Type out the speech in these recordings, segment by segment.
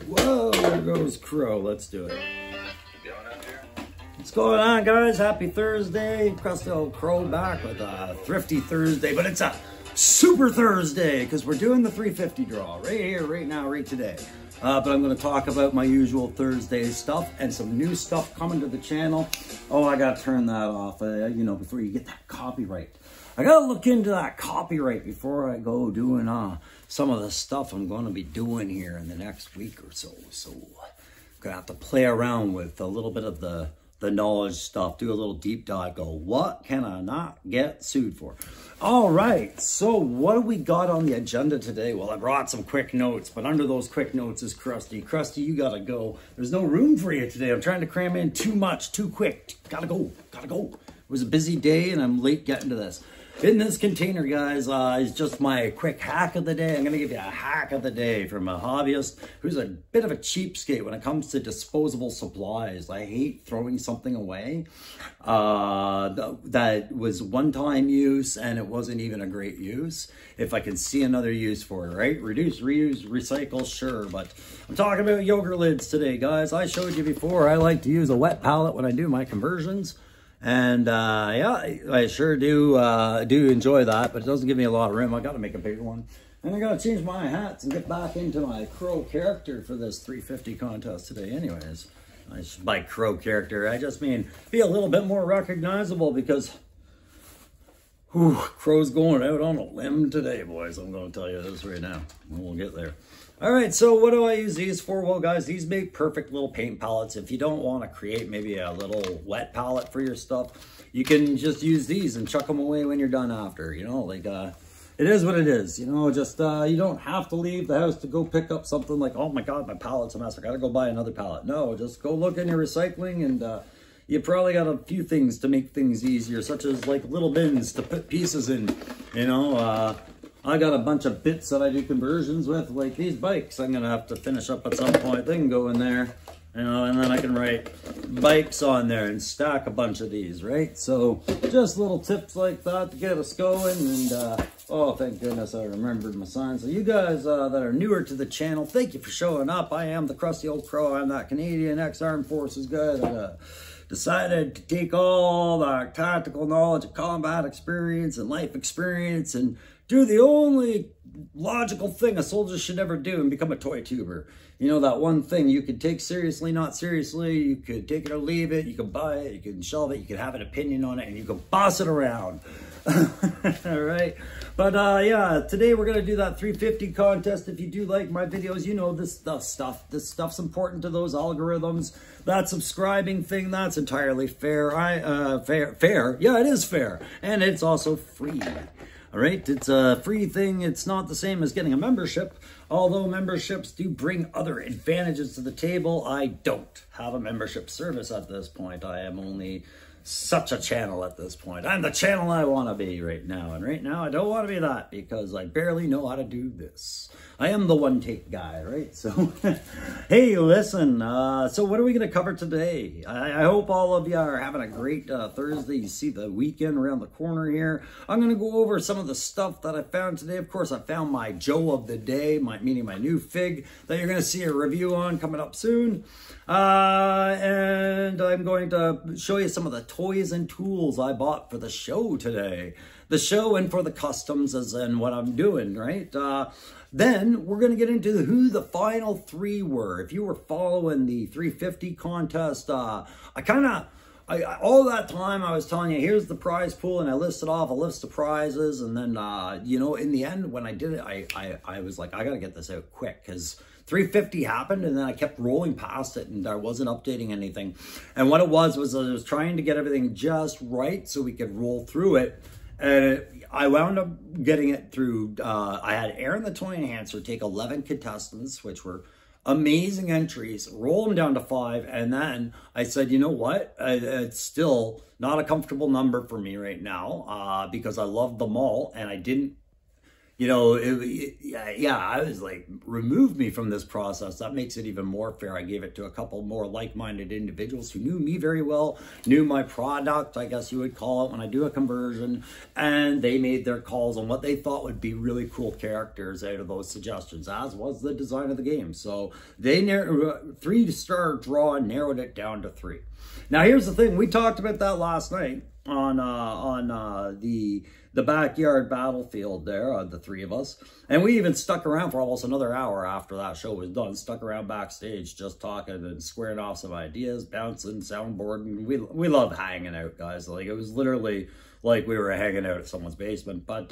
Whoa, there goes Crow. Let's do it. What's going on, guys? Happy Thursday. Crusty old Crow back with a Thrifty Thursday, but it's a Super Thursday because we're doing the 350 draw right here, right now, right today. But I'm going to talk about my usual Thursday stuff and some new stuff coming to the channel. Oh, I got to turn that off, you know, before you get that copyright. I got to look into that copyright before I go doing some of the stuff I'm going to be doing here in the next week or so. So I'm going to have to play around with a little bit of the knowledge stuff, do a little deep dive, go, what can I not get sued for? All right, so what do we got on the agenda today? Well, I brought some quick notes, but under those quick notes is Crusty. Crusty, you gotta go. There's no room for you today. I'm trying to cram in too much, too quick. Gotta go, gotta go. It was a busy day and I'm late getting to this. In this container, guys, is just my quick hack of the day. I'm going to give you a hack of the day from a hobbyist who's a bit of a cheapskate when it comes to disposable supplies. I hate throwing something away that was one-time use and it wasn't even a great use. If I can see another use for it, right? Reduce, reuse, recycle, sure. But I'm talking about yogurt lids today, guys. I showed you before, I like to use a wet palette when I do my conversions. And yeah, I sure do enjoy that, but it doesn't give me a lot of room. I got to make a bigger one. And I got to change my hats and get back into my Crow character for this 350 contest today anyways. By Crow character, I just mean be a little bit more recognizable because Crow's going out on a limb today, boys. I'm going to tell you this right now. We'll get there. All right, so what do I use these for? Well, guys, these make perfect little paint palettes. If you don't want to create maybe a little wet palette for your stuff, you can just use these and chuck them away when you're done after. You know, like, it is what it is. You know, just, you don't have to leave the house to go pick up something like, oh my God, my palette's a mess. I got to go buy another palette. No, just go look in your recycling and, you probably got a few things to make things easier, such as like little bins to put pieces in, you know, I got a bunch of bits that I do conversions with, like these bikes. I'm going to have to finish up at some point. They can go in there, you know, and then I can write bikes on there and stack a bunch of these, right? So just little tips like that to get us going. And, oh, thank goodness I remembered my sign. So you guys that are newer to the channel, thank you for showing up. I am the Crusty Old Crow. I'm that Canadian ex-Armed Forces guy that decided to take all the tactical knowledge and combat experience and life experience and do the only logical thing a soldier should ever do and become a toy tuber. You know, that one thing you could take seriously, not seriously, you could take it or leave it, you could buy it, you can shelve it, you could have an opinion on it, and you can boss it around. All right. But yeah, today we're going to do that 350 contest. If you do like my videos, you know this stuff's important to those algorithms. That subscribing thing, that's entirely fair. Fair. Yeah, it is fair. And it's also free. All right, it's a free thing. It's not the same as getting a membership. Although memberships do bring other advantages to the table, I don't have a membership service at this point. I am only such a channel at this point. I'm the channel I want to be right now. And right now I don't want to be that because I barely know how to do this. I am the one take guy, right? So, hey, listen, so what are we going to cover today? I hope all of you are having a great Thursday. You see the weekend around the corner here. I'm going to go over some of the stuff that I found today. Of course, I found my Joe of the day, meaning my new fig that you're going to see a review on coming up soon. And I'm going to show you some of the toys and tools I bought for the show today. The show and for the customs as in what I'm doing, right? Then we're going to get into who the final three were. If you were following the 350 contest, all that time I was telling you, here's the prize pool, and I listed off a list of prizes. And then, you know, in the end, when I did it, I was like, I got to get this out quick because 350 happened, and then I kept rolling past it, and I wasn't updating anything. And what it was I was trying to get everything just right so we could roll through it. And I wound up getting it through, I had Aaron the Toy Enhancer take 11 contestants, which were amazing entries, roll them down to 5, and then I said, you know what? It's still not a comfortable number for me right now because I love them all, and I didn't you know, yeah, I was like, remove me from this process. That makes it even more fair. I gave it to a couple more like-minded individuals who knew me very well, knew my product, I guess you would call it, when I do a conversion, and they made their calls on what they thought would be really cool characters out of those suggestions, as was the design of the game. So they 3-star draw narrowed it down to 3. Now, here's the thing. We talked about that last night on the backyard battlefield there, the 3 of us. And we even stuck around for almost another hour after that show was done, stuck around backstage just talking and squaring off some ideas, bouncing, soundboarding. We love hanging out, guys. Like, it was literally like we were hanging out at someone's basement. But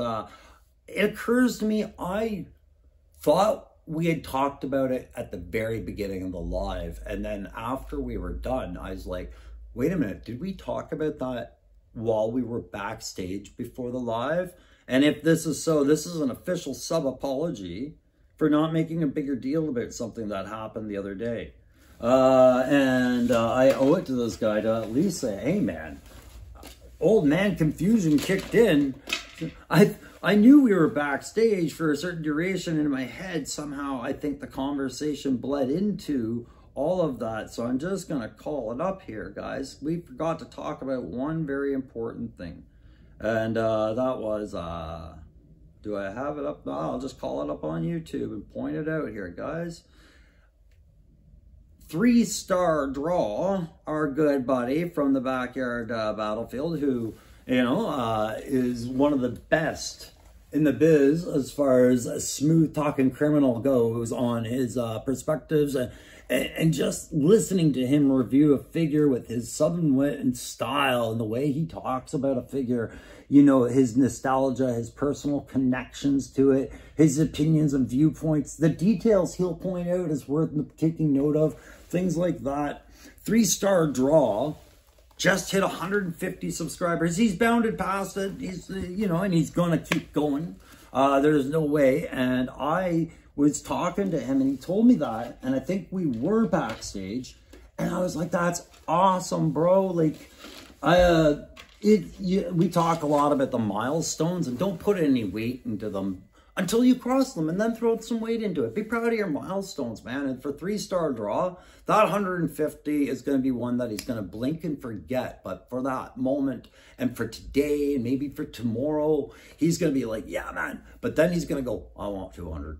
it occurs to me, I thought we had talked about it at the very beginning of the live. And then after we were done, I was like, wait a minute, did we talk about that while we were backstage before the live? And if this is so, this is an official sub-apology for not making a bigger deal about something that happened the other day. I owe it to this guy to at least say, hey man, old man confusion kicked in. I knew we were backstage for a certain duration, and in my head, somehow I think the conversation bled into all of that. So I'm just going to call it up here, guys. We forgot to talk about one very important thing. And that was, do I have it up? No, I'll just call it up on YouTube and point it out here, guys. 3-star draw, our good buddy from the backyard battlefield, who, you know, is one of the best in the biz as far as a smooth talking criminal goes on his perspectives, and just listening to him review a figure with his southern wit and style and the way he talks about a figure, you know, his nostalgia, his personal connections to it, his opinions and viewpoints, the details he'll point out is worth taking note of, things like that. 3-star draw. Just hit 150 subscribers. He's bounded past it. He's, you know, and he's going to keep going. There's no way. And I was talking to him and he told me that. And I think we were backstage. And I was like, that's awesome, bro. Like, we talk a lot about the milestones, and don't put any weight into them until you cross them, and then throw some weight into it. Be proud of your milestones, man. And for 3-star draw, that 150 is going to be one that he's going to blink and forget. But for that moment, and for today, and maybe for tomorrow, he's going to be like, yeah, man. But then he's going to go, I want 200.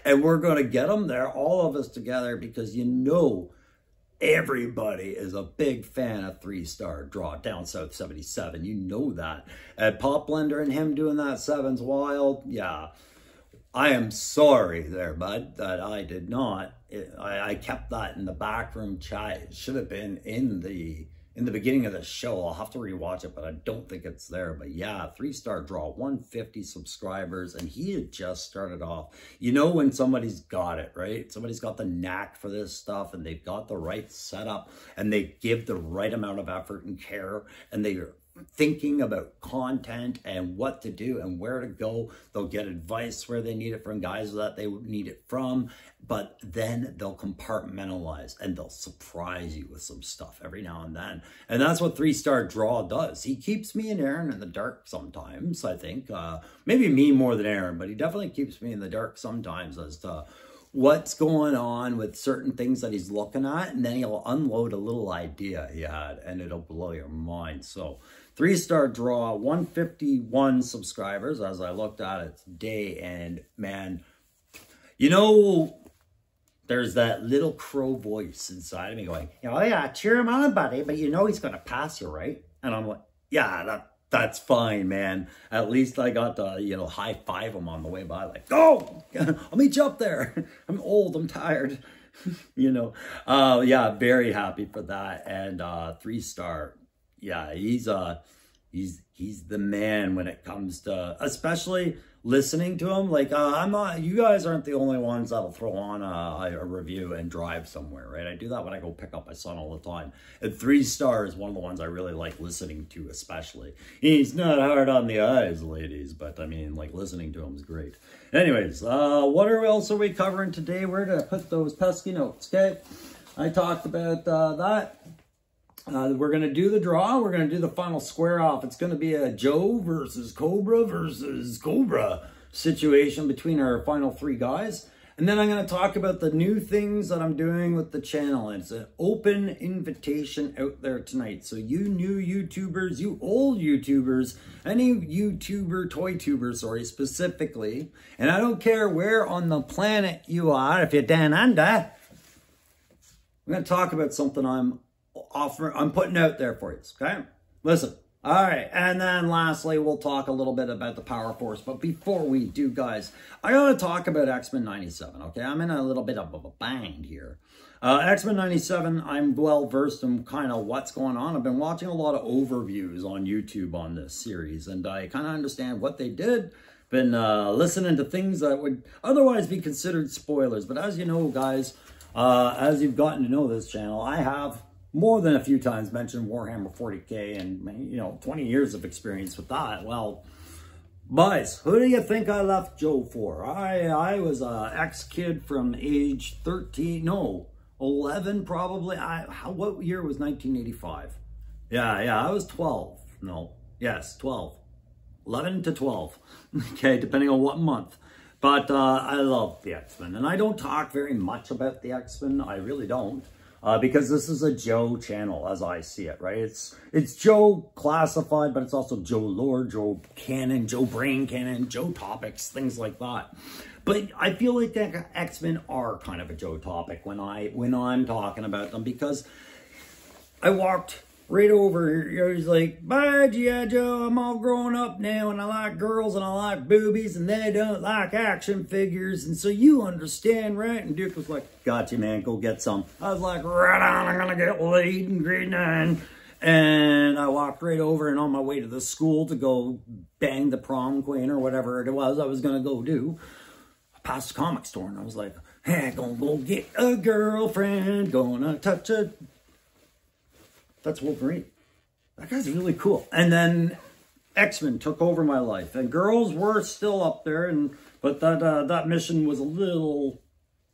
And we're going to get him there, all of us together, because you know everybody is a big fan of 3-star draw. Down South 77, you know that. And Pop Blender and him doing that 7's wild. Yeah, I am sorry there, bud, that I did not. I kept that in the backroom chat. It should have been in the beginning of the show. I'll have to rewatch it, but I don't think it's there. But yeah, 3-star draw, 150 subscribers, and he had just started off. You know when somebody's got it, right? Somebody's got the knack for this stuff, and they've got the right setup, and they give the right amount of effort and care, and they're thinking about content and what to do and where to go. They'll get advice where they need it from guys that they need it from, but then they'll compartmentalize and they'll surprise you with some stuff every now and then. And that's what 3-star draw does. He keeps me and Aaron in the dark sometimes, I think. Maybe me more than Aaron, but he definitely keeps me in the dark sometimes as to what's going on with certain things that he's looking at, and then he'll unload a little idea he had, and it'll blow your mind. So 3-star draw, 151 subscribers as I looked at it today, and man, you know, there's that little crow voice inside of me going, oh yeah, cheer him on, buddy, but you know he's going to pass you, right? And I'm like, yeah, that's fine, man. At least I got to, you know, high-five him on the way by, like, go! I'll meet you up there. I'm old, I'm tired, you know. Yeah, very happy for that. And 3-star, yeah, he's the man when it comes to, especially listening to him. Like, you guys aren't the only ones that'll throw on a review and drive somewhere, right? I do that when I go pick up my son all the time. And 3-star is one of the ones I really like listening to, especially. He's not hard on the eyes, ladies, but I mean, like, listening to him is great. Anyways, what else are we covering today? Where did I put those pesky notes, okay? I talked about that. We're going to do the draw. We're going to do the final square off. It's going to be a Joe versus Cobra situation between our final 3 guys. And then I'm going to talk about the new things that I'm doing with the channel. It's an open invitation out there tonight. So you new YouTubers, you old YouTubers, any YouTuber, toy tuber, sorry, specifically. And I don't care where on the planet you are, if you're down under, I'm going to talk about something I'm putting out there for you, okay? Listen. All right, and then lastly, we'll talk a little bit about the Power Force. But before we do, guys, I got to talk about X-Men 97, okay? I'm in a little bit of a bind here. X-Men 97, I'm well-versed in kind of what's going on. I've been watching a lot of overviews on YouTube on this series, and I kind of understand what they did. Been listening to things that would otherwise be considered spoilers. But as you know, guys, as you've gotten to know this channel, I have more than a few times mentioned Warhammer 40K and, you know, 20 years of experience with that. Well, boys, who do you think I left Joe for? I was a ex-kid from age 13, no, 11 probably. What year was 1985? Yeah, I was 12. No, yes, 12. 11 to 12. Okay, depending on what month. But I love the X-Men. And I don't talk very much about the X-Men. I really don't. Because this is a Joe channel, as I see it, right? It's Joe classified, but it's also Joe lore, Joe canon, Joe brain canon, Joe topics, things like that. But I feel like the X-Men are kind of a Joe topic when I'm talking about them, because I walked right over here. He's like, bye, G.I. Joe, I'm all grown up now, and I like girls, and I like boobies, and they don't like action figures, and so you understand, right? And Duke was like, gotcha, man, go get some. I was like, right on, I'm gonna get laid in grade 9. And I walked right over, and on my way to the school to go bang the prom queen, or whatever it was I was gonna go do, I passed a comic store, and I was like, hey, gonna go get a girlfriend, gonna touch a... That's Wolverine. That guy's really cool. And then X-Men took over my life. And girls were still up there, but that mission was a little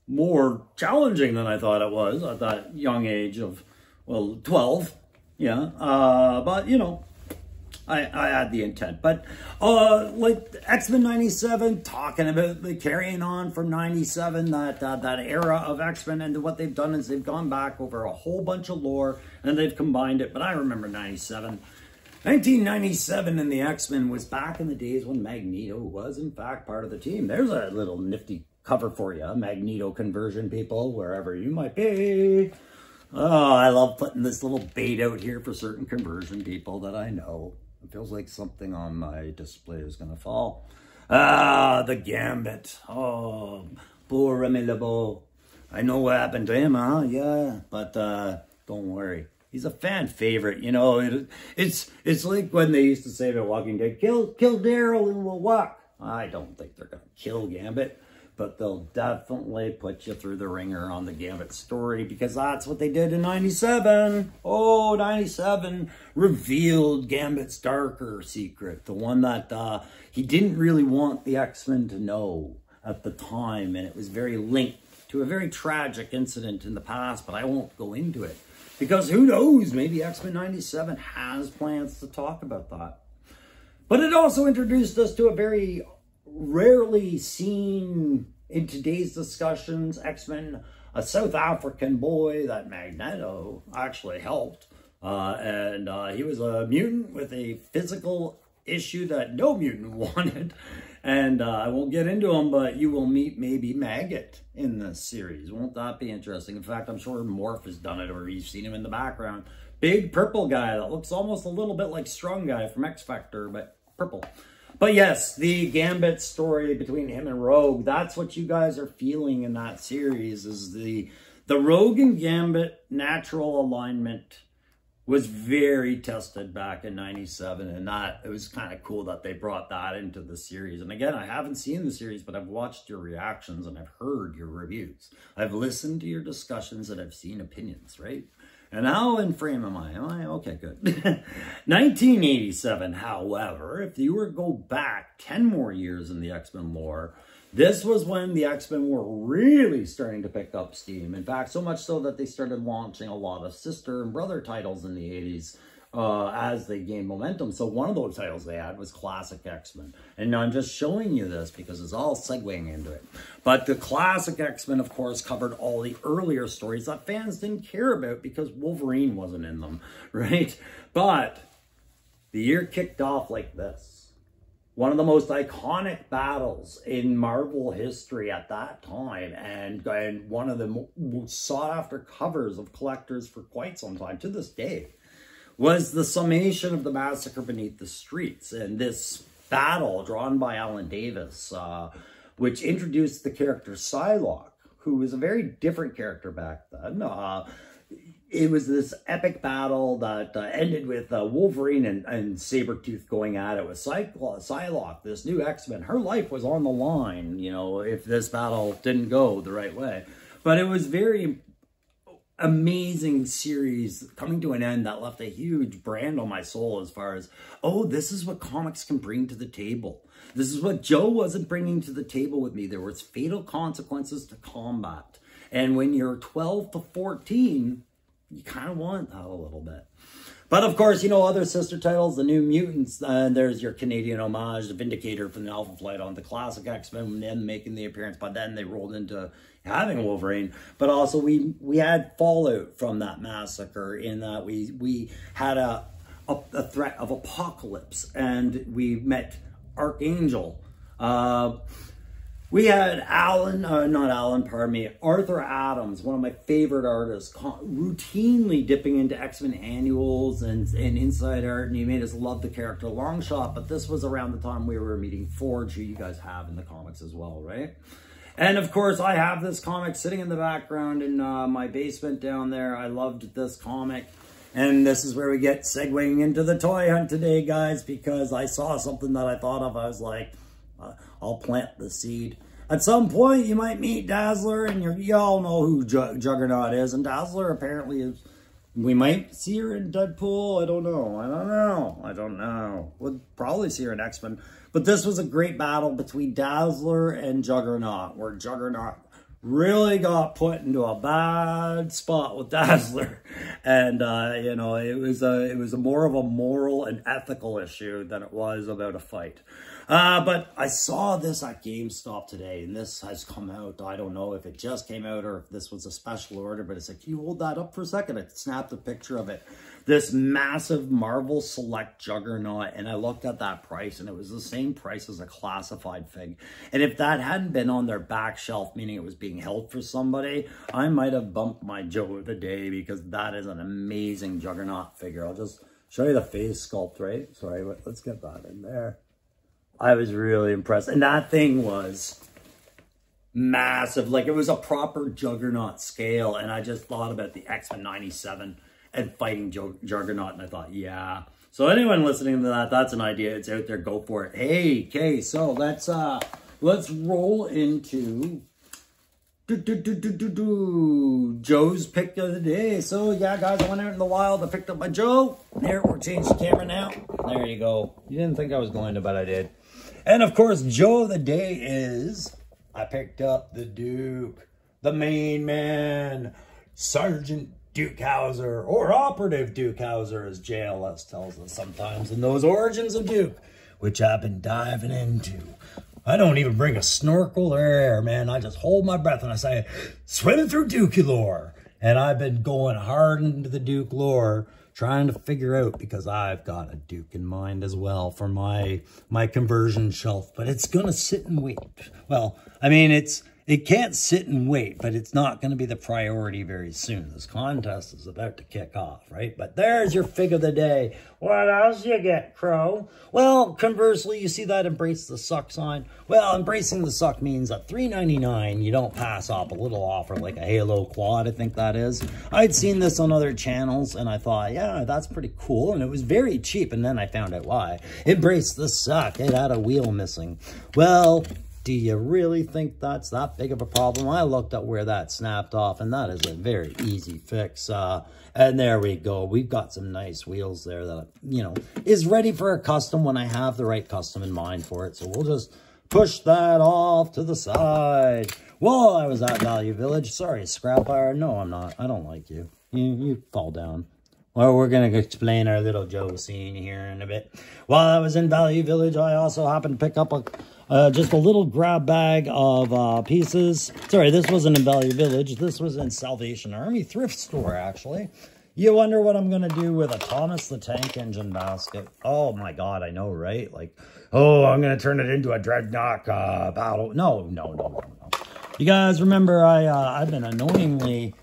more challenging than I thought it was at that young age of, well, 12. Yeah. But, you know, I had the intent. But like X-Men 97, talking about the carrying on from 97, that era of X-Men, and what they've done is they've gone back over a whole bunch of lore and they've combined it. But I remember 97. 1997 in the X-Men was back in the days when Magneto was in fact part of the team. There's a little nifty cover for you, Magneto conversion people, wherever you might be. Oh, I love putting this little bait out here for certain conversion people that I know. It feels like something on my display is going to fall. Ah, the Gambit. Oh, poor Remy LeBeau. I know what happened to him, huh? Yeah, but don't worry. He's a fan favorite, you know. It's like when they used to say about Walking Dead, kill Daryl and we'll walk. I don't think they're going to kill Gambit, but they'll definitely put you through the ringer on the Gambit story, because that's what they did in 97. Oh, 97 revealed Gambit's darker secret, the one that he didn't really want the X-Men to know at the time, and it was very linked to a very tragic incident in the past, but I won't go into it, because who knows, maybe X-Men 97 has plans to talk about that. But it also introduced us to a very rarely seen in today's discussions X-Men, a South African boy that Magneto actually helped. And he was a mutant with a physical issue that no mutant wanted. And I won't get into him, but you will meet maybe Maggot in this series. Won't that be interesting? In fact, I'm sure Morph has done it, or you've seen him in the background. Big purple guy that looks almost a little bit like Strong Guy from X Factor, but purple. But yes, the Gambit story between him and Rogue, that's what you guys are feeling in that series, is the Rogue and Gambit natural alignment was very tested back in 97, and that it was kind of cool that they brought that into the series. And again, I haven't seen the series, but I've watched your reactions and I've heard your reviews. I've listened to your discussions and I've seen opinions, right? And how in frame am I? Am I? Okay, good. 1987, however, if you were to go back 10 more years in the X-Men lore, This was when the X-Men were really starting to pick up steam. In fact, so much so that they started launching a lot of sister and brother titles in the 80s as they gained momentum. So one of those titles they had was Classic X-Men. And now I'm just showing you this because it's all segueing into it. But the Classic X-Men, of course, covered all the earlier stories that fans didn't care about because Wolverine wasn't in them, right? But the year kicked off like this. One of the most iconic battles in Marvel history at that time, and one of the most sought-after covers of collectors for quite some time, to this day, was the summation of the Massacre Beneath the Streets. And this battle, drawn by Alan Davis, which introduced the character Psylocke, who was a very different character back then. It was this epic battle that ended with Wolverine and Sabretooth going at it with Psylocke, this new X-Men. Her life was on the line, you know, if this battle didn't go the right way. But it was very amazing series coming to an end that left a huge brand on my soul as far as, oh, this is what comics can bring to the table. This is what Joe wasn't bringing to the table with me. There was fatal consequences to combat. And when you're 12 to 14... you kind of want that a little bit. But of course, you know, other sister titles, the New Mutants, there's your Canadian homage, the Vindicator from the Alpha Flight on the Classic X-Men, then making the appearance. But then they rolled into having Wolverine. But also we had fallout from that massacre in that we had a threat of apocalypse, and we met Archangel. We had Arthur Adams, one of my favorite artists, routinely dipping into X-Men annuals and inside art, and he made us love the character Longshot. But this was around the time we were meeting Forge, who you guys have in the comics as well, right? And of course, I have this comic sitting in the background in my basement down there. I loved this comic. And this is where we get segueing into the toy hunt today, guys, because I saw something that I thought of. I was like, I'll plant the seed. At some point, you might meet Dazzler, and you all know who Juggernaut is. And Dazzler apparently is... we might see her in Deadpool. I don't know. We'll probably see her in X-Men. But this was a great battle between Dazzler and Juggernaut, where Juggernaut really got put into a bad spot with Dazzler. And, you know, it was more of a moral and ethical issue than it was about a fight. But I saw this at GameStop today, and this has come out. I don't know if it just came out or if this was a special order, but it's like, can you hold that up for a second? I snapped a picture of it. This massive Marvel Select Juggernaut, and I looked at that price, and it was the same price as a classified fig. And if that hadn't been on their back shelf, meaning it was being held for somebody, I might have bumped my Joe of the day, because that is an amazing Juggernaut figure. I'll just show you the face sculpt, right? Sorry, let's get that in there. I was really impressed. And that thing was massive. Like, it was a proper Juggernaut scale. And I just thought about the X-Men 97 and fighting Juggernaut. And I thought, yeah. So anyone listening to that, that's an idea. It's out there. Go for it. Hey, okay. So let's roll into Joe's pick of the day. So yeah, guys, I went out in the wild. I picked up my Joe. There, we're changing the camera now. There you go. You didn't think I was going to, but I did. And of course, Joe of the day is, I picked up the Duke, the main man, Sergeant Duke Hauser, or Operative Duke Hauser, as JLS tells us sometimes, in those origins of Duke, which I've been diving into. I don't even bring a snorkel or air, man. I just hold my breath and I say, swimming through Duke lore. And I've been going hard into the Duke lore, trying to figure out, because I've got a Duke in mind as well for my conversion shelf, but it's going to sit and wait. Well, I mean, it can't sit and wait, but it's not going to be the priority very soon. This contest is about to kick off, right? But there's your fig of the day. What else you get, Crow? Well, conversely, you see that embrace the suck sign? Well, embracing the suck means at $3.99, you don't pass up a little offer like a Halo Quad, I think that is. I'd seen this on other channels, and I thought, yeah, that's pretty cool, and it was very cheap, and then I found out why. Embrace the suck. It had a wheel missing. Well, do you really think that's that big of a problem? I looked at where that snapped off, and that is a very easy fix. And there we go. We've got some nice wheels there that, you know, is ready for a custom when I have the right custom in mind for it. So we'll just push that off to the side. Well, I was at Value Village. Sorry, Scrap Iron. No, I'm not. I don't like you. You fall down. Well, we're going to explain our little Joe scene here in a bit. While I was in Value Village, I also happened to pick up just a little grab bag of pieces. Sorry, this wasn't in Value Village. This was in Salvation Army thrift store, actually. You wonder what I'm going to do with a Thomas the Tank Engine basket. Oh, my God, I know, right? Like, oh, I'm going to turn it into a Dreadnought battle. No. You guys remember I've been annoyingly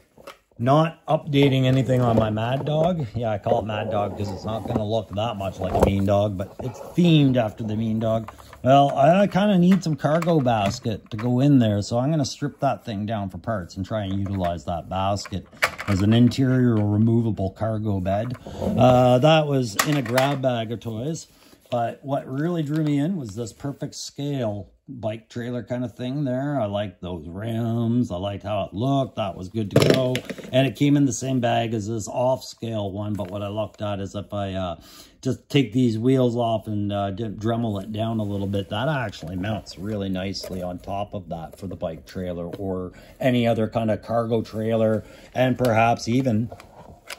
not updating anything on my Mad Dog. Yeah, I call it Mad Dog because it's not going to look that much like a Mean Dog, but it's themed after the Mean Dog. Well, I kind of need some cargo basket to go in there, so I'm going to strip that thing down for parts and try and utilize that basket as an interior removable cargo bed. That was in a grab bag of toys, but what really drew me in was this perfect scale bike trailer kind of thing there. I liked those rims. I liked how it looked. That was good to go. And it came in the same bag as this off-scale one, but what I looked at is if I just take these wheels off and Dremel it down a little bit, that actually mounts really nicely on top of that for the bike trailer or any other kind of cargo trailer, and perhaps even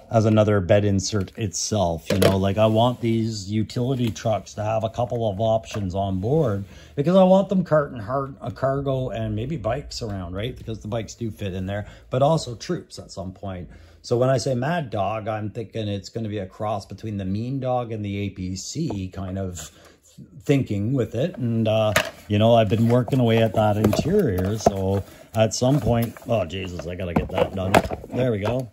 as another bed insert itself. You know, like I want these utility trucks to have a couple of options on board because I want them carting cargo and maybe bikes around, right? Because the bikes do fit in there, but also troops at some point. So when I say Mad Dog, I'm thinking it's going to be a cross between the Mean Dog and the APC kind of thinking with it. And, you know, I've been working away at that interior. So at some point, oh, Jesus, I got to get that done. There we go.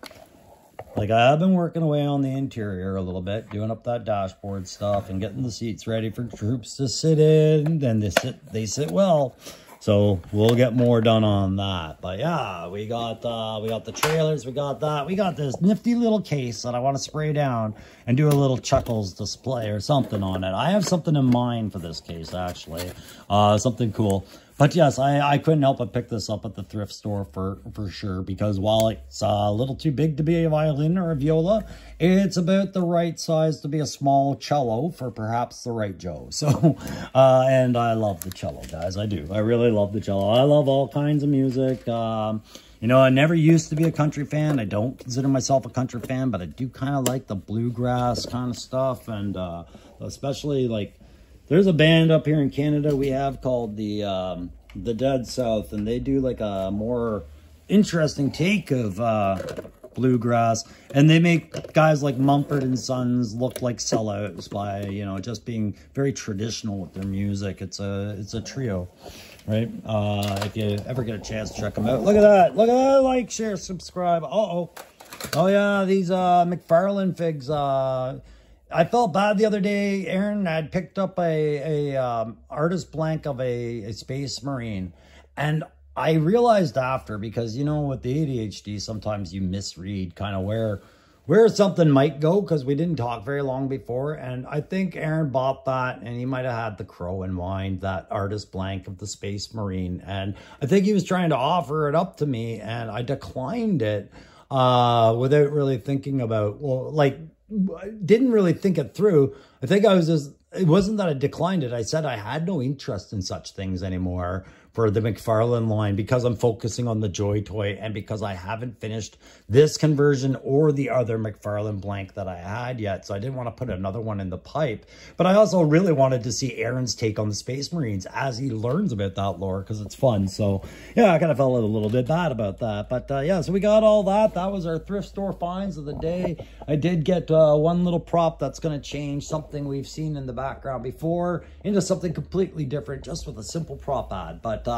Like I have been working away on the interior a little bit, doing up that dashboard stuff and getting the seats ready for troops to sit in. And they sit well. So we'll get more done on that. But yeah, we got the trailers, we got that. We got this nifty little case that I want to spray down and do a little Chuckles display or something on it. I have something in mind for this case, actually. Something cool. But yes, I couldn't help but pick this up at the thrift store for sure, because while it's a little too big to be a violin or a viola, it's about the right size to be a small cello for perhaps the right Joe. So, and I love the cello, guys. I do. I really love the cello. I love all kinds of music. You know, I never used to be a country fan. I don't consider myself a country fan, but I do kind of like the bluegrass kind of stuff, and especially like, there's a band up here in Canada we have called the Dead South, and they do like a more interesting take of bluegrass, and they make guys like Mumford & Sons look like sellouts by, you know, just being very traditional with their music. It's a trio, right? If you ever get a chance to check them out, look at that, like, share, subscribe. Oh yeah, these McFarlane figs. I felt bad the other day. Aaron had picked up a artist blank of a Space Marine, and I realized after, because, you know, with the ADHD, sometimes you misread kind of where something might go, because we didn't talk very long before, and I think Aaron bought that, and he might have had the Crow in mind, that artist blank of the Space Marine, and I think he was trying to offer it up to me, and I declined it without really thinking about, well, like, didn't really think it through. I think I was just, it wasn't that I declined it. I said I had no interest in such things anymore for the McFarlane line, because I'm focusing on the Joy Toy, and because I haven't finished this conversion or the other McFarlane blank that I had yet. So I didn't want to put another one in the pipe, but I also really wanted to see Aaron's take on the Space Marines as he learns about that lore, because it's fun. So yeah, I kind of felt a little bit bad about that, but yeah, so we got all that. That was our thrift store finds of the day. I did get one little prop that's going to change something we've seen in the background before into something completely different, just with a simple prop ad. But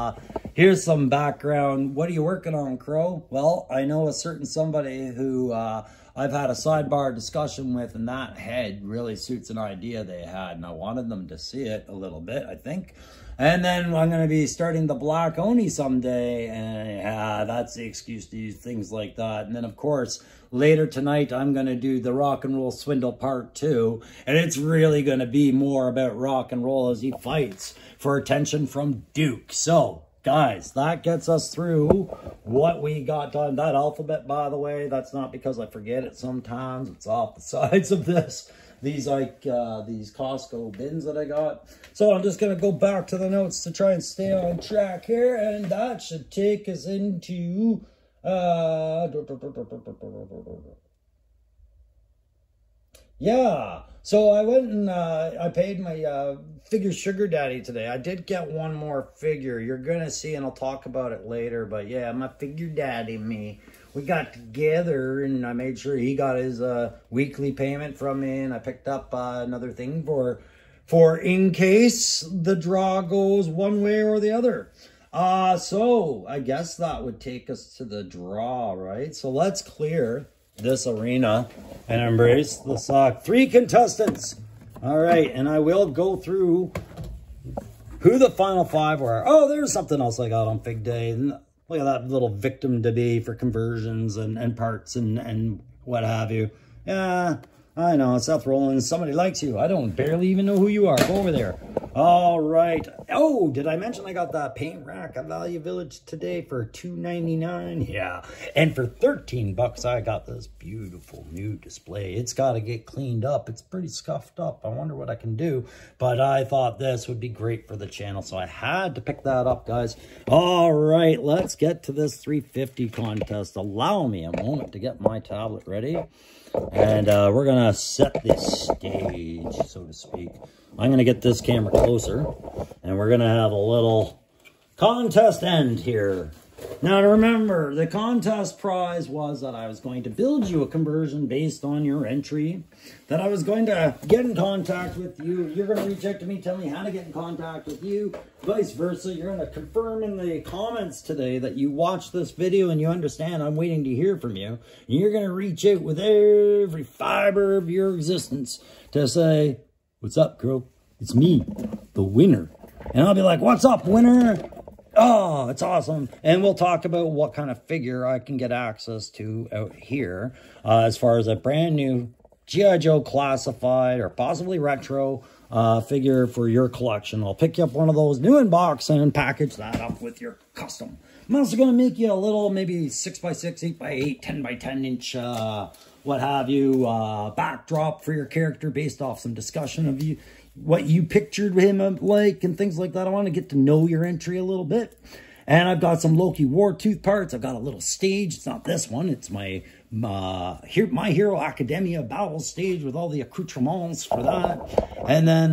here's some background. What are you working on, Crow? Well, I know a certain somebody who I've had a sidebar discussion with, and that head really suits an idea they had, and I wanted them to see it a little bit, I think. And then I'm going to be starting the Black Oni someday, and yeah, that's the excuse to use things like that. And then, of course, later tonight, I'm going to do the Rock and Roll Swindle Part 2, and it's really going to be more about rock and roll as he fights for attention from Duke. So, guys, that gets us through what we got done. That alphabet, by the way, that's not because I forget it sometimes. It's off the sides of this. these these Costco bins that I got. So I'm just going to go back to the notes to try and stay on track here. And that should take us into... yeah, so I went and I paid my figure sugar daddy today. I did get one more figure. You're going to see, and I'll talk about it later. But yeah, my figure daddy and me, we got together and I made sure he got his weekly payment from me. And I picked up another thing for in case the draw goes one way or the other. So I guess that would take us to the draw, right? So let's clear this arena and embrace the 3 contestants. All right, and I will go through who the final 5 were. Oh, there's something else I got on Fig Day. Look at that little victim to be for conversions and parts and what have you. Yeah, I know, Seth Rolland, somebody likes you. I don't barely even know who you are. Go over there. All right. Oh, did I mention I got that paint rack at Value Village today for $2.99? Yeah. And for $13, I got this beautiful new display. It's got to get cleaned up. It's pretty scuffed up. I wonder what I can do. But I thought this would be great for the channel, so I had to pick that up, guys. All right, let's get to this 350 contest. Allow me a moment to get my tablet ready. And we're going to set the stage, so to speak. I'm going to get this camera closer, and we're going to have a little contest end here. Now, remember, the contest prize was that I was going to build you a conversion based on your entry, that I was going to get in contact with you. You're going to reach out to me, tell me how to get in contact with you, vice versa. You're going to confirm in the comments today that you watched this video and you understand I'm waiting to hear from you. And you're going to reach out with every fiber of your existence to say, "What's up, girl? It's me, the winner." And I'll be like, "What's up, winner? Oh, it's awesome." And we'll talk about what kind of figure I can get access to out here as far as a brand new G.I. Joe classified or possibly retro figure for your collection. I'll pick you up one of those new in box and package that up with your custom. I'm also going to make you a little maybe 6x6, 8x8, 10x10 inch, what have you, backdrop for your character based off some discussion of you. What you pictured him like and things like that. I want to get to know your entry a little bit. And I've got some Loki Wartooth parts. I've got a little stage. It's not this one. It's my My Hero Academia battle stage with all the accoutrements for that. And then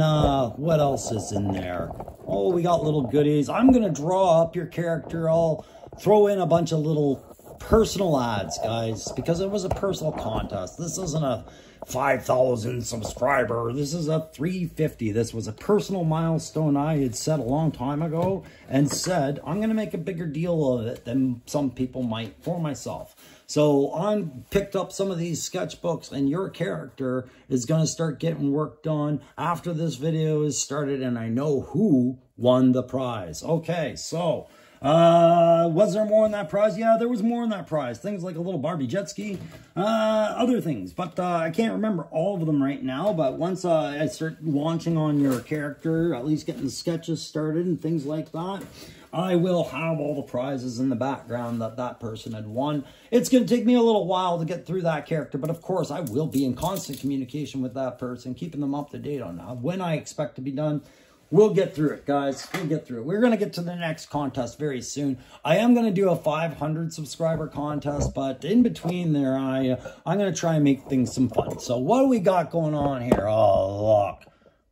what else is in there? Oh, we got little goodies. I'm going to draw up your character. I'll throw in a bunch of little personal ads, guys, because it was a personal contest. This isn't a 5,000 subscriber. This is a 350. This was a personal milestone I had set a long time ago and said I'm going to make a bigger deal of it than some people might for myself. So I picked up some of these sketchbooks, and your character is going to start getting work done after this video is started, and I know who won the prize. Okay, so was there more in that prize? Yeah, there was more in that prize. Things like a little Barbie jet ski, other things. But I can't remember all of them right now. But once I start launching on your character, at least getting the sketches started and things like that, I will have all the prizes in the background that that person had won. It's going to take me a little while to get through that character, but of course I will be in constant communication with that person, keeping them up to date on when I expect to be done. We'll get through it, guys. We'll get through it. We're going to get to the next contest very soon. I am going to do a 500 subscriber contest, but in between there, I'm going to try and make things some fun. So what do we got going on here? Oh, look.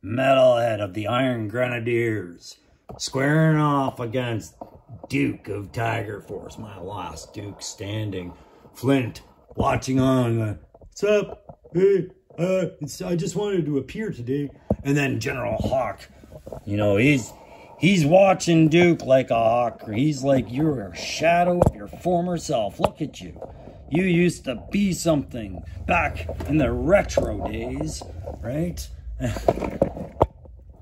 Metalhead of the Iron Grenadiers squaring off against Duke of Tiger Force, my last Duke standing. Flint watching on. What's up? Hey, I just wanted to appear today. And then General Hawk. You know, he's watching Duke like a hawk. He's like, you're a shadow of your former self. Look at you. You used to be something back in the retro days, right?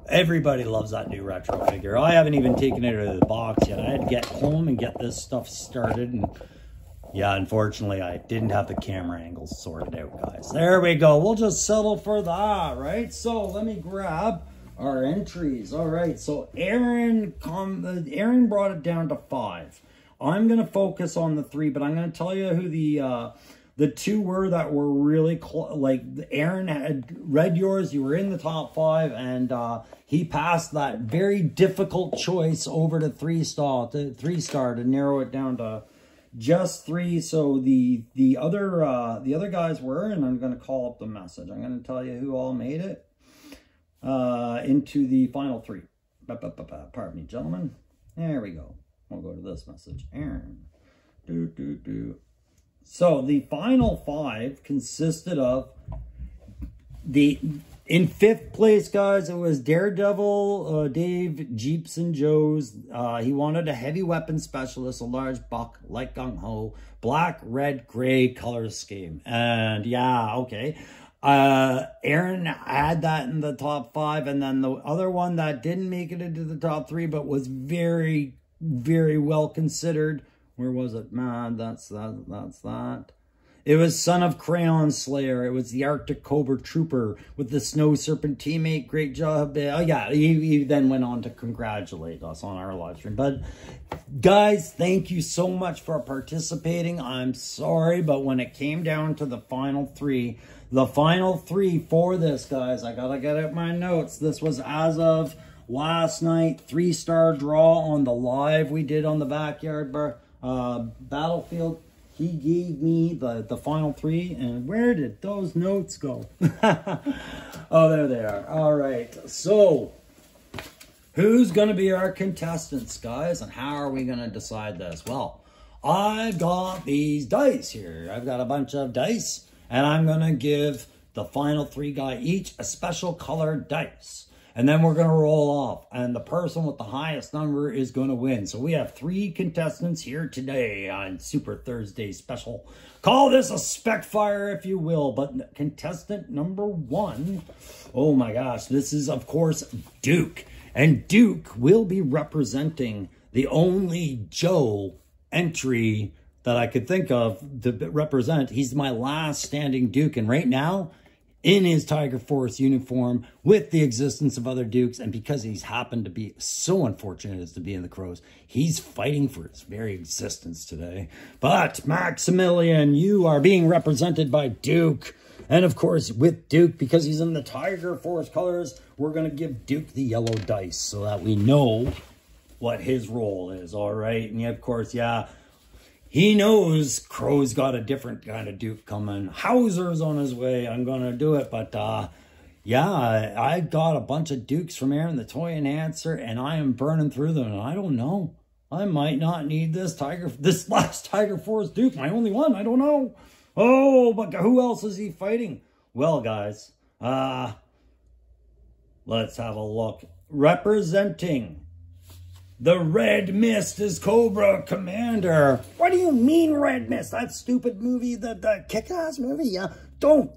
Everybody loves that new retro figure. I haven't even taken it out of the box yet. I had to get home and get this stuff started. And yeah, unfortunately, I didn't have the camera angles sorted out, guys. There we go. We'll just settle for that, right? So let me grab our entries. All right, so Aaron brought it down to 5. I'm going to focus on the 3, but I'm going to tell you who the The two were that were really like Aaron had read yours. You were in the top 5, and he passed that very difficult choice over to 3-star to narrow it down to just 3. So the other guys were, and I'm going to call up the message. I'm going to tell you who all made it into the final 3. Pardon me, gentlemen. There we go. We'll go to this message. Aaron. So the final 5 consisted of in 5th place, guys, it was Daredevil, Dave, Jeeps and Joe's. He wanted a heavy weapon specialist, a large buck, like gung ho, black, red, gray color scheme. And yeah, okay. Aaron had that in the top 5, and then the other one that didn't make it into the top 3, but was very, very well considered. Where was it? Man, that's that. It was Son of Crayon Slayer. It was the Arctic Cobra Trooper with the Snow Serpent teammate. Great job. Oh, yeah, he then went on to congratulate us on our live stream. But, guys, thank you so much for participating. I'm sorry, but when it came down to the final 3 for this, guys, I got to get out my notes. This was as of last night, 3-star draw on the live we did on the Backyard Battlefield. He gave me the final 3, and where did those notes go? Oh, there they are. All right, so who's going to be our contestants, guys, and how are we going to decide this? Well, I've got these dice here. I've got a bunch of dice, and I'm going to give the final 3 guy each a special colored dice. And then we're going to roll off. And the person with the highest number is going to win. So we have 3 contestants here today on Super Thursday Special. Call this a Specfire, if you will. But contestant number 1, oh my gosh, this is, of course, Duke. And Duke will be representing the only Joe entry that I could think of to represent. He's my last standing Duke. And right now, in his Tiger Force uniform, with the existence of other Dukes, and because he's happened to be so unfortunate as to be in the Crows, he's fighting for his very existence today. But Maximilian, you are being represented by Duke. And of course, with Duke, because he's in the Tiger Force colors, we're going to give Duke the yellow dice so that we know what his role is, all right? And of course, yeah, he knows Crow's got a different kind of Duke coming. Hauser's on his way. I'm going to do it. But, yeah, I got a bunch of Dukes from Aaron, the Toy Enhancer, and I am burning through them. And I don't know. I might not need this last Tiger Force Duke. My only one. I don't know. Oh, but who else is he fighting? Well, guys, let's have a look. Representing the Red Mist is Cobra Commander. What do you mean, Red Mist? That stupid movie, the kick-ass movie? Yeah.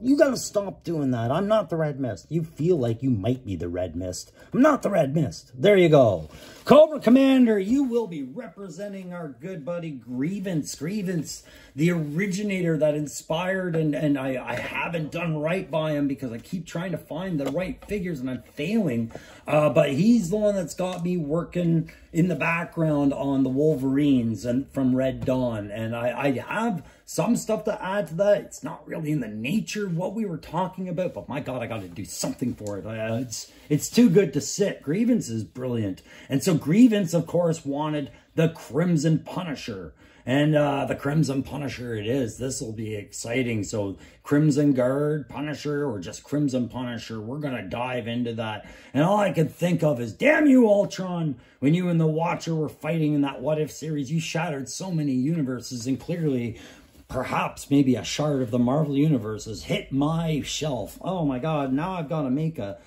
You gotta stop doing that. I'm not the Red Mist. You feel like you might be the Red Mist. I'm not the Red Mist. There you go. Cobra Commander, you will be representing our good buddy Grievance. Grievance, the originator that inspired, and I haven't done right by him because I keep trying to find the right figures and I'm failing. But he's the one that's got me working in the background on the Wolverines and from Red Dawn. And I have some stuff to add to that. It's not really in the nature of what we were talking about, but my God, I got to do something for it. It's too good to sit. Grievance is brilliant. And so Grievance, of course, wanted the Crimson Punisher. And the Crimson Punisher it is. This will be exciting. So Crimson Guard, Punisher, or just Crimson Punisher. We're going to dive into that. And all I could think of is, damn you, Ultron. When you and the Watcher were fighting in that What If series, you shattered so many universes. And clearly, perhaps maybe a shard of the Marvel Universe has hit my shelf. Oh my God, now I've got to make a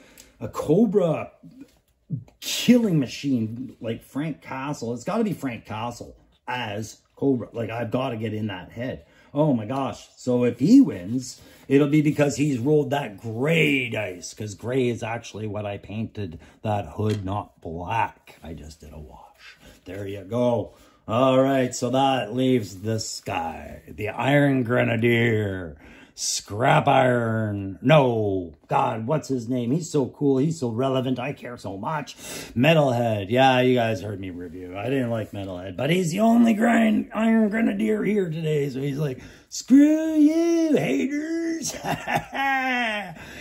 Cobra killing machine like Frank Castle. It's got to be Frank Castle as Cobra. Like, I've got to get in that head. Oh my gosh. So if he wins, it'll be because he's rolled that gray dice, because gray is actually what I painted that hood, not black. I just did a wash. There you go. All right, so that leaves this guy, the Iron Grenadier. Scrap Iron. No. God, what's his name? He's so cool. He's so relevant. I care so much. Metalhead. Yeah, you guys heard me review. I didn't like Metalhead, but he's the only Iron Grenadier here today. So he's like, screw you, haters.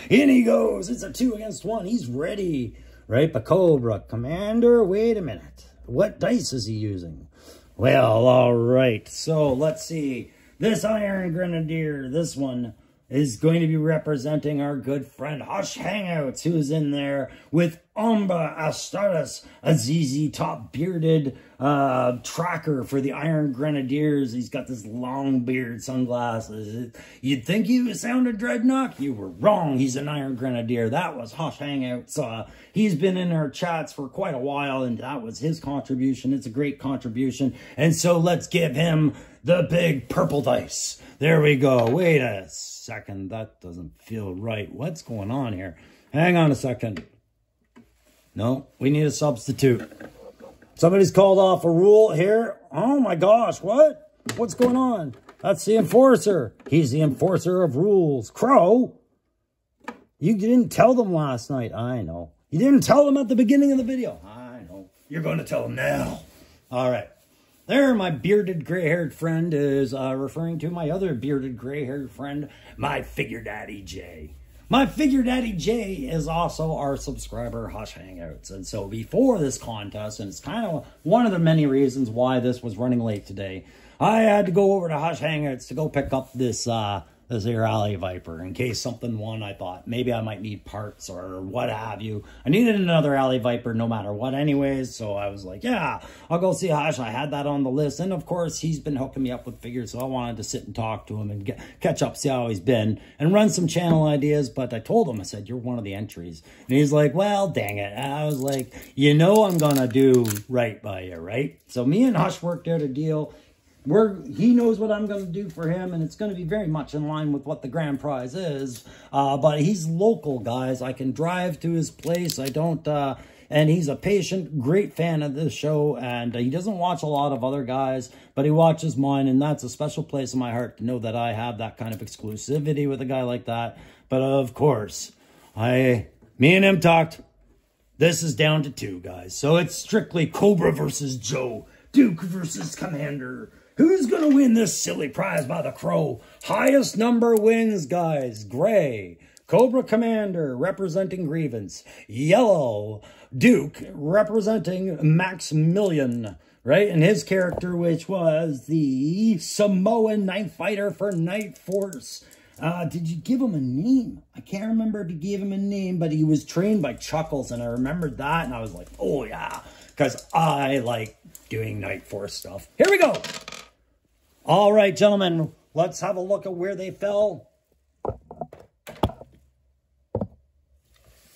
In he goes. It's a 2 against 1. He's ready. Right, but Cobra Commander, wait a minute. What dice is he using? Well, all right. So let's see. This Iron Grenadier, this one, is going to be representing our good friend Hush Hangouts, who's in there with Umba Astartes, a ZZ Top bearded tracker for the Iron Grenadiers. He's got this long beard, sunglasses. You'd think he was sounded Dreadnought? You were wrong. He's an Iron Grenadier. That was Hush Hangouts. He's been in our chats for quite a while, and that was his contribution. It's a great contribution. And so let's give him the big purple dice. There we go. Wait a second. That doesn't feel right. What's going on here? Hang on a second. No, we need a substitute. Somebody's called off a rule here. Oh my gosh, what? What's going on? That's the enforcer. He's the enforcer of rules. Crow? You didn't tell them last night. I know. You didn't tell them at the beginning of the video. I know. You're going to tell them now. All right. There, my bearded gray-haired friend is referring to my other bearded gray-haired friend, my Figure Daddy Jay. My Figure Daddy Jay is also our subscriber, Hush Hangouts. And so before this contest, and it's kind of one of the many reasons why this was running late today, I had to go over to Hush Hangouts to go pick up this here Alley Viper. In case something won, I thought maybe I might need parts or what have you. I needed another Alley Viper no matter what anyways, so I was like, yeah, I'll go see Hush. I had that on the list, and of course, he's been hooking me up with figures, so I wanted to sit and talk to him and catch up, see how he's been, and run some channel ideas, but I told him, I said, you're one of the entries. And he's like, well, dang it. And I was like, you know I'm gonna do right by you, right? So me and Hush worked out a deal. He knows what I'm going to do for him, and it's going to be very much in line with what the grand prize is. But he's local, guys. I can drive to his place. I don't, and he's a patient, great fan of this show, and he doesn't watch a lot of other guys, but he watches mine, and that's a special place in my heart to know that I have that kind of exclusivity with a guy like that. But of course, me and him talked. This is down to 2, guys. So it's strictly Cobra versus Joe, Duke versus Commander. Who's going to win this silly prize by the crow? Highest number wins, guys. Gray, Cobra Commander, representing Grievance. Yellow, Duke, representing Maximilian, right? And his character, which was the Samoan Night Fighter for Night Force. Did you give him a name? I can't remember if you gave him a name, but he was trained by Chuckles, and I remembered that, and I was like, oh, yeah, because I like doing Night Force stuff. Here we go. All right, gentlemen, let's have a look at where they fell.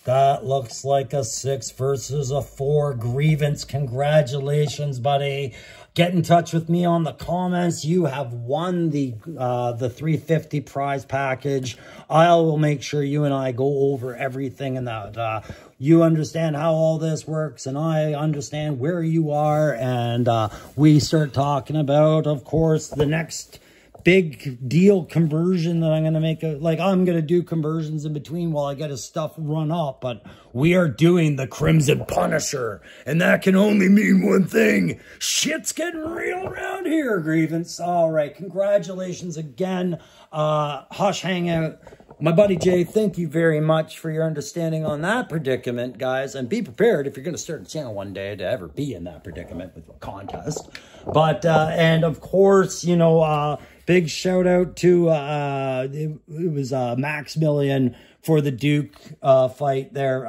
That looks like a 6 versus a 4. Grievance, congratulations, buddy. Get in touch with me on the comments. You have won the 350 prize package. I will make sure you and I go over everything and that you understand how all this works, and I understand where you are, and we start talking about, of course, the next big deal conversion that I'm going to make. I'm going to do conversions in between while I get his stuff run up, but we are doing the Crimson Punisher, and that can only mean one thing. Shit's getting real around here, Grievance. All right, congratulations again. Hush Hangout. My buddy Jay, thank you very much for your understanding on that predicament, guys. And be prepared if you're going to start a channel one day to ever be in that predicament with a contest. But, and of course, you know, big shout out to, it was Maximilian for the Duke fight there.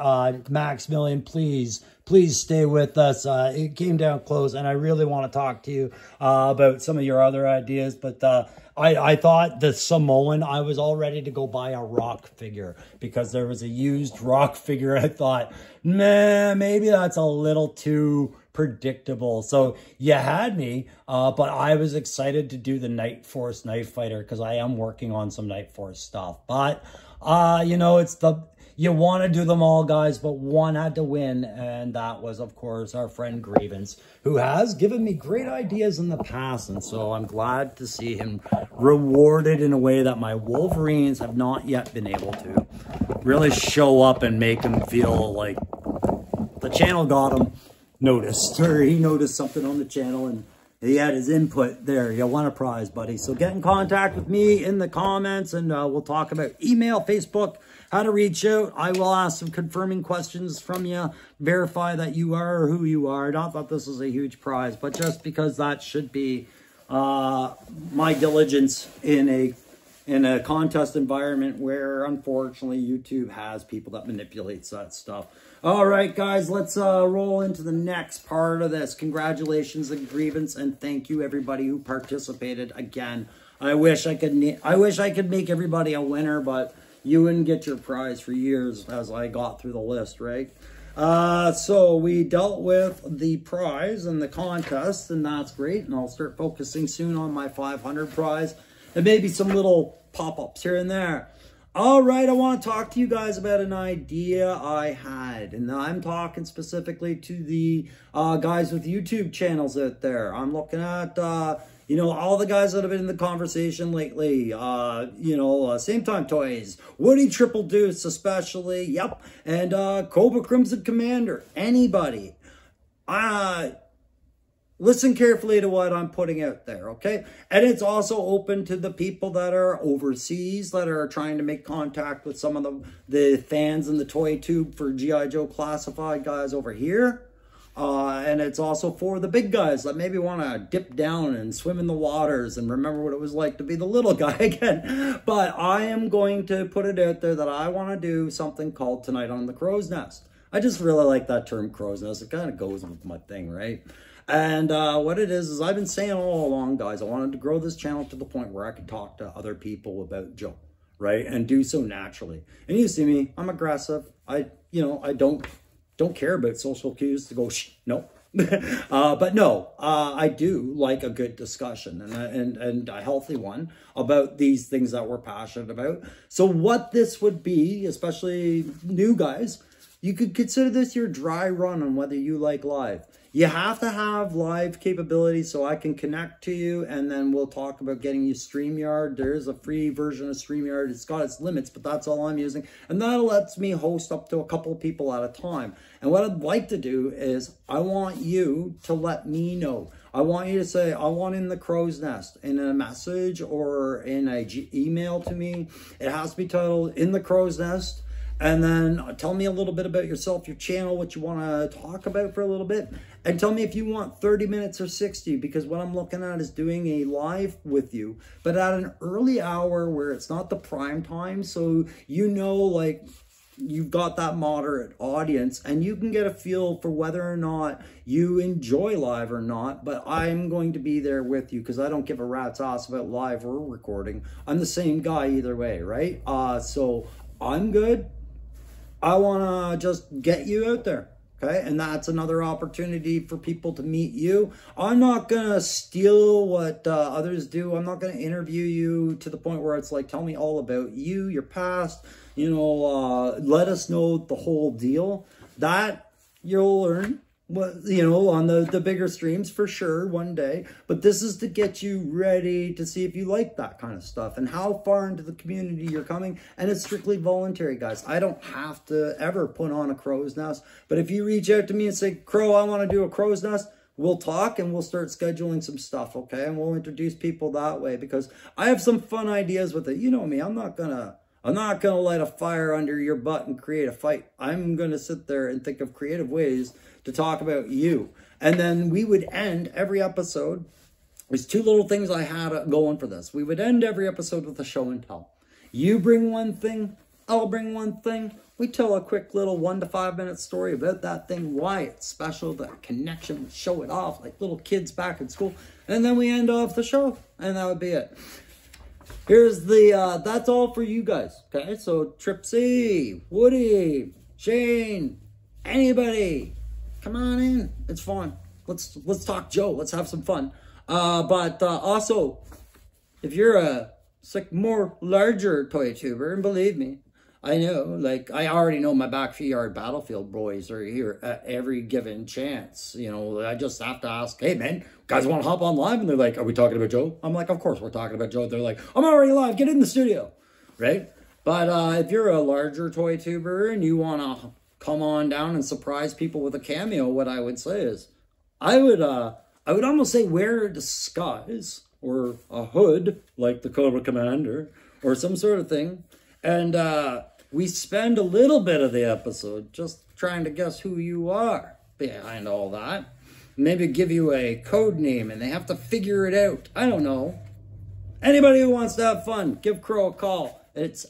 Maximilian, please stay with us. It came down close, and I really want to talk to you about some of your other ideas. But I thought the Samoan, I was all ready to go buy a rock figure because there was a used rock figure. I thought, man, maybe that's a little too predictable. So you had me, but I was excited to do the Night Force Night Fighter because I am working on some Night Force stuff. But, you know, it's You want to do them all, guys, but one had to win, and that was, of course, our friend Grievance, who has given me great ideas in the past, and so I'm glad to see him rewarded in a way that my Wolverines have not yet been able to really show up and make him feel like the channel got him noticed, or he noticed something on the channel, and he had his input there. You won a prize, buddy. So get in contact with me in the comments, and we'll talk about email, Facebook, how to reach out. I will ask some confirming questions from you, verify that you are who you are. Not that this is a huge prize, but just because that should be my diligence in a contest environment where, unfortunately, YouTube has people that manipulates that stuff. All right, guys, let's roll into the next part of this. Congratulations and Grievance, and thank you everybody who participated again. I wish I could make everybody a winner, but you wouldn't get your prize for years as I got through the list, right? So we dealt with the prize and the contest, and that's great. And I'll start focusing soon on my 500 prize and maybe some little pop-ups here and there. All right, I want to talk to you guys about an idea I had, and I'm talking specifically to the guys with YouTube channels out there. I'm looking at, you know, all the guys that have been in the conversation lately, you know, Same Time Toys, Woody Triple Deuce especially, yep, and Cobra Crimson Commander, anybody. Listen carefully to what I'm putting out there, okay? And it's also open to the people that are overseas, that are trying to make contact with some of the fans in the toy tube for G.I. Joe Classified guys over here. And it's also for the big guys that maybe want to dip down and swim in the waters and remember what it was like to be the little guy again. But I am going to put it out there that I want to do something called Tonight on the Crow's Nest. I just really like that term, crow's nest. It kind of goes with my thing, right? And what it is I've been saying all along, guys, I wanted to grow this channel to the point where I could talk to other people about Joe, right? And do so naturally. And you see me, I'm aggressive. I don't care about social cues to go, shh, no. But no, I do like a good discussion and a healthy one about these things that we're passionate about. So what this would be, especially new guys, you could consider this your dry run on whether you like live. You have to have live capability so I can connect to you, and then we'll talk about getting you StreamYard. There is a free version of StreamYard. It's got its limits, but that's all I'm using. And that lets me host up to a couple of people at a time. And what I'd like to do is I want you to let me know. I want you to say, I want in the crow's nest in a message or in a email to me. It has to be titled In the Crow's Nest. And then tell me a little bit about yourself, your channel, what you want to talk about for a little bit. And tell me if you want 30 minutes or 60, because what I'm looking at is doing a live with you, but at an early hour where it's not the prime time. So, you know, like you've got that moderate audience and you can get a feel for whether or not you enjoy live or not. But I'm going to be there with you because I don't give a rat's ass about live or recording. I'm the same guy either way, right? So I'm good. I want to just get you out there, okay? And that's another opportunity for people to meet you. I'm not going to steal what others do. I'm not going to interview you to the point where it's like, tell me all about you, your past, you know, let us know the whole deal. That you'll learn, you know, on the bigger streams for sure one day. But this is to get you ready to see if you like that kind of stuff and how far into the community you're coming. And it's strictly voluntary, guys. I don't have to ever put on a crow's nest. But if you reach out to me and say, Crow, I want to do a crow's nest, we'll talk and we'll start scheduling some stuff, okay? And we'll introduce people that way because I have some fun ideas with it. You know me, I'm not gonna light a fire under your butt and create a fight. I'm gonna sit there and think of creative ways to talk about you. And then we would end every episode. There's two little things I had going for this. We would end every episode with a show and tell. You bring one thing, I'll bring one thing. We tell a quick little 1 to 5 minute story about that thing, why it's special, the connection, show it off like little kids back in school. And then we end off the show and that would be it. Here's the, that's all for you guys, okay? So Tripsy, Woody, Shane, anybody, come on in. It's fun. Let's talk Joe. Let's have some fun. But also, if you're a more larger toy tuber, and believe me, I know, like, I already know my backyard battlefield boys are here at every given chance. You know, I just have to ask, hey, man, guys want to hop on live? And they're like, are we talking about Joe? I'm like, of course we're talking about Joe. They're like, I'm already live. Get in the studio, right? But if you're a larger toy tuber and you want to come on down and surprise people with a cameo, what I would say is, I would almost say wear a disguise or a hood, like the Cobra Commander, or some sort of thing. And we spend a little bit of the episode just trying to guess who you are behind all that. Maybe give you a code name and they have to figure it out. I don't know. Anybody who wants to have fun, give Crow a call. It's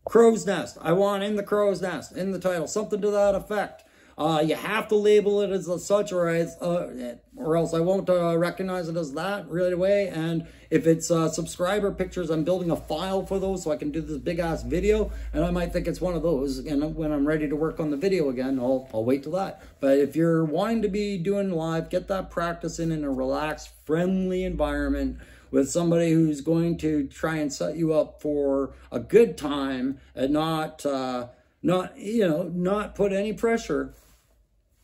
Crow's Nest. I want in the Crow's Nest, in the title, something to that effect. You have to label it as such, or else I won't recognize it as that right away. And if it's subscriber pictures, I'm building a file for those so I can do this big ass video, and I might think it's one of those. And when I'm ready to work on the video again, I'll wait till that. But if you're wanting to be doing live, get that practice in a relaxed, friendly environment with somebody who's going to try and set you up for a good time and not put any pressure.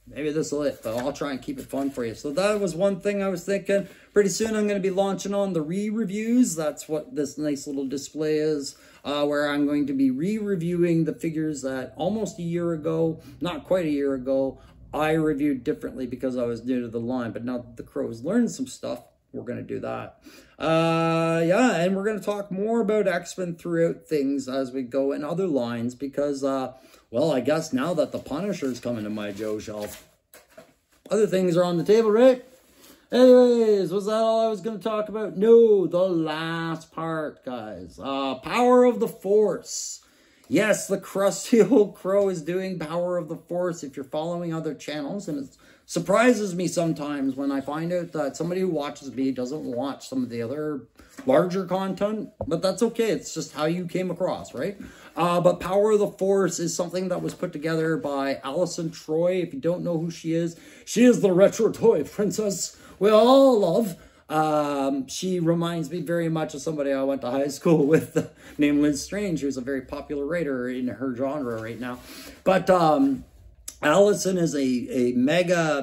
Maybe this will it, but I'll try and keep it fun for you. So that was one thing I was thinking. Pretty soon I'm going to be launching on the re-reviews. That's what this nice little display is, where I'm going to be re-reviewing the figures that almost a year ago, not quite a year ago, I reviewed differently because I was new to the line. But now that the Crow's learned some stuff, we're going to do that. Yeah, and we're going to talk more about X-Men throughout things as we go in other lines because, well, I guess now that the Punisher's coming to my Joe shelf, other things are on the table, right? Anyways, was that all I was going to talk about? No, the last part, guys. Power of the Force. Yes, the crusty old Crow is doing Power of the Force if you're following other channels, and it surprises me sometimes when I find out that somebody who watches me doesn't watch some of the other larger content, but that's okay. It's just how you came across, right? But Power of the Force is something that was put together by Allison Troy. If you don't know who she is the retro toy princess we all love. She reminds me very much of somebody I went to high school with named Liz Strange, who's a very popular writer in her genre right now. But Allison is a mega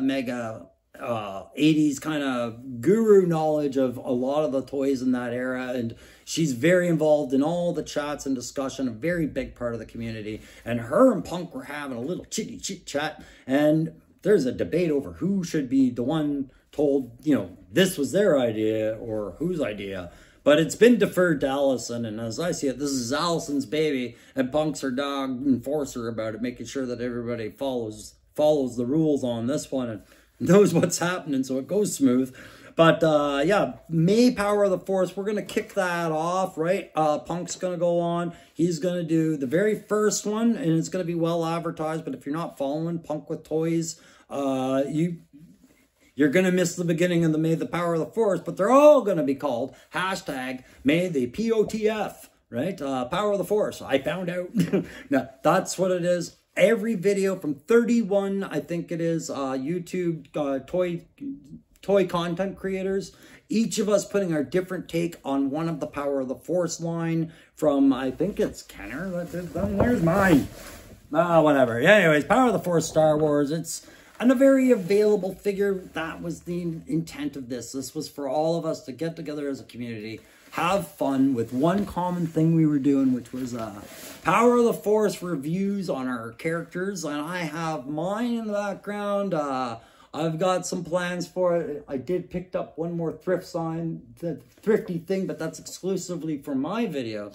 80s kind of guru knowledge of a lot of the toys in that era, and she's very involved in all the chats and discussion, a very big part of the community. And her and Punk were having a little chit chat, and there's a debate over who should be the one told, you know, this was their idea or whose idea. But it's been deferred to Allison, and as I see it, this is Allison's baby, and Punk's her dog enforcer about it, making sure that everybody follows the rules on this one and knows what's happening so it goes smooth. But yeah, May Power of the Force, we're going to kick that off, right? Punk's going to go on. He's going to do the very first one, and it's going to be well advertised. But if you're not following Punk with Toys, you're going to miss the beginning of the May the Power of the Force, but they're all going to be called hashtag May the POTF, right? Power of the Force. I found out. No, that's what it is. Every video from 31, I think it is, YouTube toy content creators, each of us putting our different take on one of the Power of the Force line from, I think it's Kenner. Where's mine? Whatever. Anyways, Power of the Force Star Wars. It's a very available figure. That was the intent of this. This was for all of us to get together as a community, have fun with one common thing we were doing, which was Power of the Force reviews on our characters. And I have mine in the background. I've got some plans for it. I did pick up one more the thrifty thing, but that's exclusively for my video.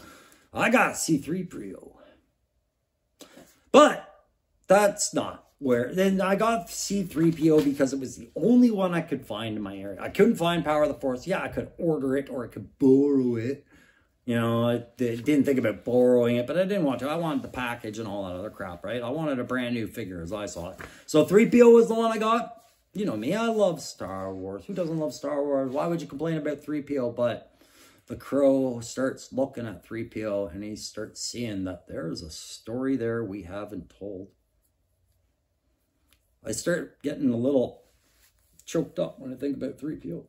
I got C3PO. But that's not where. Then I got C3PO because it was the only one I could find in my area. I couldn't find Power of the Force. Yeah, I could order it or I could borrow it. You know, I didn't think about borrowing it, but I didn't want to. I wanted the package and all that other crap, right? I wanted a brand new figure as I saw it. So 3PO was the one I got. You know me, I love Star Wars. Who doesn't love Star Wars? Why would you complain about 3PO? But the Crow starts looking at 3PO and he starts seeing that there's a story there we haven't told. I start getting a little choked up when I think about 3PO.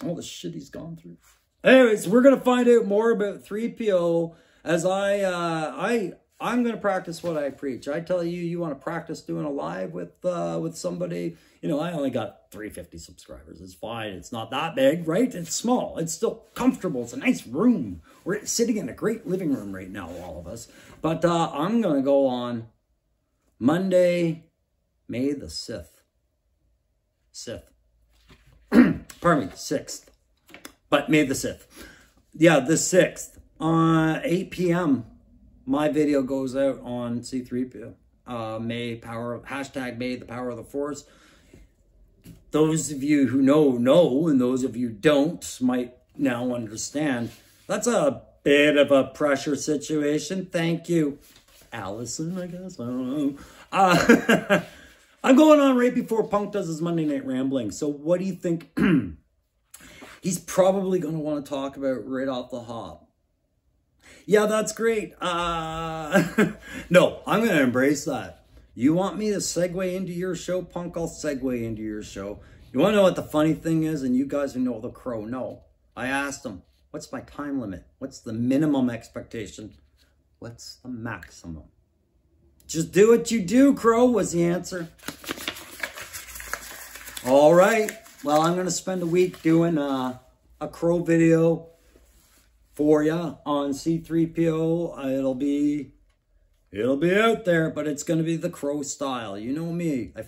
All the shit he's gone through. Anyways, we're going to find out more about 3PO as I I'm going to practice what I preach. I tell you, you want to practice doing a live with somebody. You know, I only got 350 subscribers. It's fine. It's not that big, right? It's small. It's still comfortable. It's a nice room. We're sitting in a great living room right now, all of us. But I'm going to go on Monday, May the 6th. Pardon me, 6th. But May the 6th. Yeah, the 6th. 8 p.m. My video goes out on C3PO. Hashtag May the Power of the Force. Those of you who know, and those of you who don't might now understand. That's a bit of a pressure situation. Thank you, Allison, I guess. I don't know. I'm going on right before Punk does his Monday Night Rambling. So what do you think? He's probably going to want to talk about right off the hop. Yeah, that's great. No, I'm going to embrace that. You want me to segue into your show, Punk? I'll segue into your show. You want to know what the funny thing is? And you guys who know the Crow know. I asked him, what's my time limit? What's the minimum expectation? What's the maximum? Just do what you do, Crow, was the answer. All right. Well, I'm going to spend a week doing a Crow video for you on C3PO. It'll be out there, but it's going to be the Crow style. You know me. I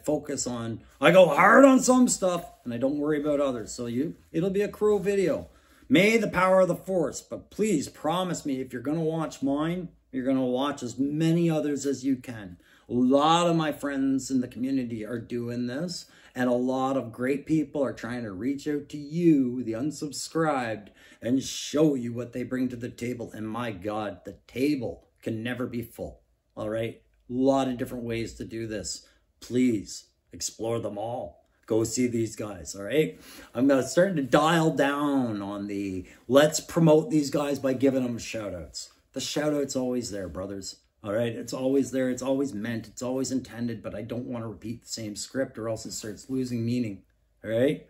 go hard on some stuff, and I don't worry about others. So it'll be a Crow video. May the power of the Force. But please promise me, if you're going to watch mine, you're going to watch as many others as you can. A lot of my friends in the community are doing this, and a lot of great people are trying to reach out to you, the unsubscribed, and show you what they bring to the table. And my God, the table can never be full. All right? A lot of different ways to do this. Please explore them all. Go see these guys, all right? I'm starting to dial down on the let's promote these guys by giving them shout-outs. The shout-out's always there, brothers. All right? It's always there. It's always meant. It's always intended, but I don't want to repeat the same script or else it starts losing meaning. All right?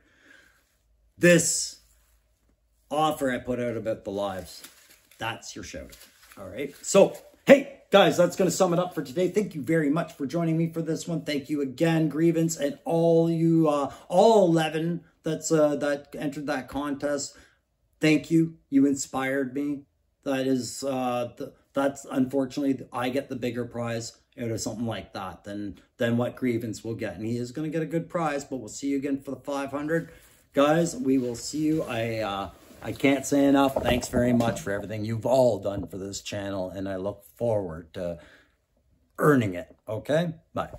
This offer I put out about the lives, that's your shout-out. All right? So, hey, guys, that's going to sum it up for today. Thank you very much for joining me for this one. Thank you again, Grievance, and all 11 that entered that contest. Thank you. You inspired me. That's unfortunately, I get the bigger prize out of something like that than what Grievance will get. And he is going to get a good prize, but we'll see you again for the 500. Guys, we will see you. I can't say enough. Thanks very much for everything you've all done for this channel, and I look forward to earning it. Okay? Bye.